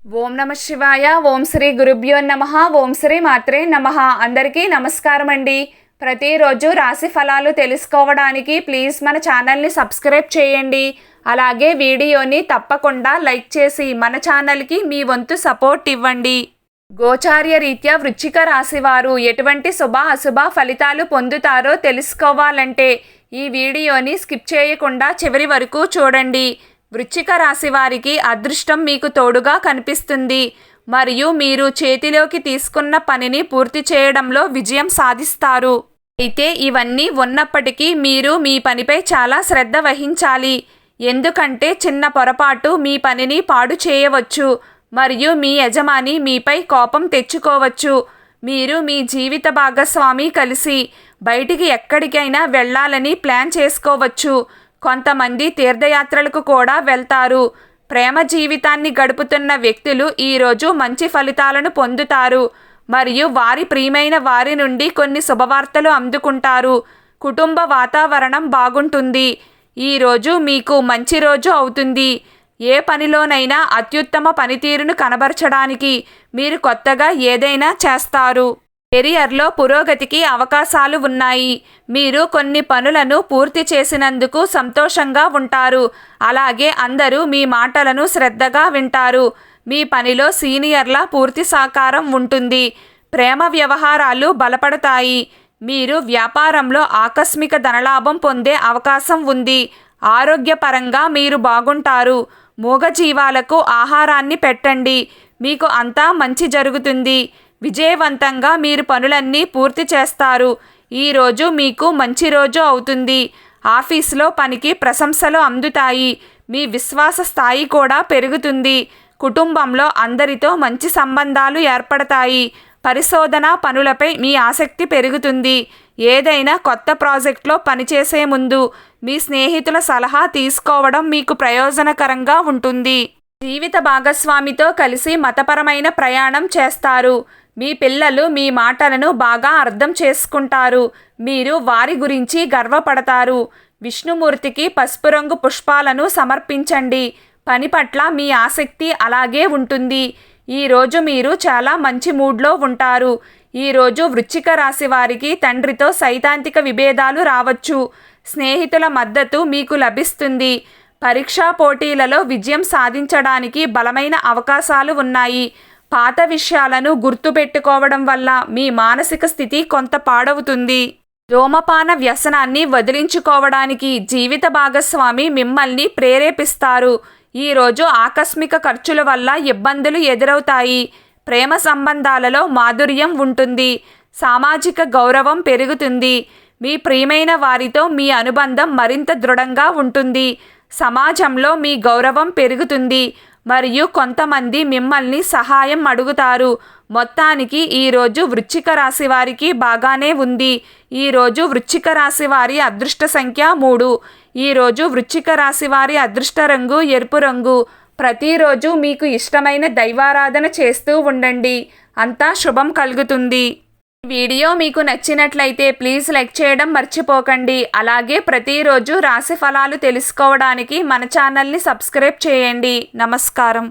ఓం నమ శివాయ. ఓం శ్రీ గురుభ్యో నమః. ఓం శ్రీ మాత్రే నమః. అందరికీ నమస్కారం అండి. ప్రతిరోజు రాశి ఫలాలు తెలుసుకోవడానికి ప్లీజ్ మన ఛానల్ని సబ్స్క్రైబ్ చేయండి. అలాగే వీడియోని తప్పకుండా లైక్ చేసి మన ఛానల్కి మీ వంతు సపోర్ట్ ఇవ్వండి. గోచార్య రీత్యా వృశ్చిక రాశి వారు ఎటువంటి శుభ అశుభ ఫలితాలు పొందుతారో తెలుసుకోవాలంటే ఈ వీడియోని స్కిప్ చేయకుండా చివరి వరకు చూడండి. వృశ్చిక రాశి వారికి అదృష్టం మీకు తోడుగా కనిపిస్తుంది మరియు మీరు చేతిలోకి తీసుకున్న పనిని పూర్తి చేయడంలో విజయం సాధిస్తారు. అయితే ఇవన్నీ ఉన్నప్పటికీ మీరు మీ పనిపై చాలా శ్రద్ధ వహించాలి. ఎందుకంటే చిన్న పొరపాటు మీ పనిని పాడు చేయవచ్చు మరియు మీ యజమాని మీపై కోపం తెచ్చుకోవచ్చు. మీరు మీ జీవిత భాగస్వామి కలిసి బయటికి ఎక్కడికైనా వెళ్ళాలని ప్లాన్ చేసుకోవచ్చు. కొంతమంది తీర్థయాత్రలకు కూడా వెళ్తారు. ప్రేమ జీవితాన్ని గడుపుతున్న వ్యక్తులు ఈరోజు మంచి ఫలితాలను పొందుతారు మరియు వారి ప్రియమైన వారి నుండి కొన్ని శుభవార్తలు అందుకుంటారు. కుటుంబ వాతావరణం బాగుంటుంది. ఈరోజు మీకు మంచి రోజు అవుతుంది. ఏ పనిలోనైనా అత్యుత్తమ పనితీరును కనబరచడానికి మీరు కొత్తగా ఏదైనా చేస్తారు. కెరియర్లో పురోగతికి అవకాశాలు ఉన్నాయి. మీరు కొన్ని పనులను పూర్తి చేసినందుకు సంతోషంగా ఉంటారు. అలాగే అందరూ మీ మాటలను శ్రద్ధగా వింటారు. మీ పనిలో సీనియర్ల పూర్తి సహకారం ఉంటుంది. ప్రేమ వ్యవహారాలు బలపడతాయి. మీరు వ్యాపారంలో ఆకస్మిక ధనలాభం పొందే అవకాశం ఉంది. ఆరోగ్యపరంగా మీరు బాగుంటారు. మూగజీవాలకు ఆహారాన్ని పెట్టండి. మీకు అంతా మంచి జరుగుతుంది. విజయవంతంగా మీరు పనులన్నీ పూర్తి చేస్తారు. ఈరోజు మీకు మంచి రోజు అవుతుంది. ఆఫీసులో పనికి ప్రశంసలు అందుతాయి. మీ విశ్వాస స్థాయి కూడా పెరుగుతుంది. కుటుంబంలో అందరితో మంచి సంబంధాలు ఏర్పడతాయి. పరిశోధన పనులపై మీ ఆసక్తి పెరుగుతుంది. ఏదైనా కొత్త ప్రాజెక్ట్లో పనిచేసే ముందు మీ స్నేహితుల సలహా తీసుకోవడం మీకు ప్రయోజనకరంగా ఉంటుంది. జీవిత భాగస్వామితో కలిసి మతపరమైన ప్రయాణం చేస్తారు. మీ పిల్లలు మీ మాటలను బాగా అర్థం చేసుకుంటారు. మీరు వారి గురించి గర్వపడతారు. విష్ణుమూర్తికి పసుపు రంగు పుష్పాలను సమర్పించండి. పని పట్ల మీ ఆసక్తి అలాగే ఉంటుంది. ఈరోజు మీరు చాలా మంచి మూడ్లో ఉంటారు. ఈరోజు వృశ్చిక రాశి వారికి తండ్రితో సైద్ధాంతిక విభేదాలు రావచ్చు. స్నేహితుల మద్దతు మీకు లభిస్తుంది. పరీక్షా పోటీలలో విజయం సాధించడానికి బలమైన అవకాశాలు ఉన్నాయి. పాత విషయాలను గుర్తుపెట్టుకోవడం వల్ల మీ మానసిక స్థితి కొంత పాడవుతుంది. ధూమపాన వ్యసనాన్ని వదిలించుకోవడానికి జీవిత భాగస్వామి మిమ్మల్ని ప్రేరేపిస్తారు. ఈరోజు ఆకస్మిక ఖర్చుల వల్ల ఇబ్బందులు ఎదురవుతాయి. ప్రేమ సంబంధాలలో మాధుర్యం ఉంటుంది. సామాజిక గౌరవం పెరుగుతుంది. మీ ప్రియమైన వారితో మీ అనుబంధం మరింత దృఢంగా ఉంటుంది. సమాజంలో మీ గౌరవం పెరుగుతుంది మరియు కొంతమంది మిమ్మల్ని సహాయం అడుగుతారు. మొత్తానికి ఈరోజు వృశ్చిక రాశి వారికి బాగానే ఉంది. ఈరోజు వృశ్చిక రాశి వారి అదృష్ట సంఖ్య 3. ఈరోజు వృశ్చిక రాశి వారి అదృష్ట రంగు ఎరుపు రంగు. ప్రతిరోజు మీకు ఇష్టమైన దైవారాధన చేస్తూ ఉండండి. అంతా శుభం కలుగుతుంది. వీడియో మీకు నచ్చినట్లయితే ప్లీజ్ లైక్ చేయడం మర్చిపోకండి. అలాగే ప్రతిరోజు రాశి ఫలాలు తెలుసుకోవడానికి మన ఛానల్ని సబ్స్క్రైబ్ చేయండి. నమస్కారం.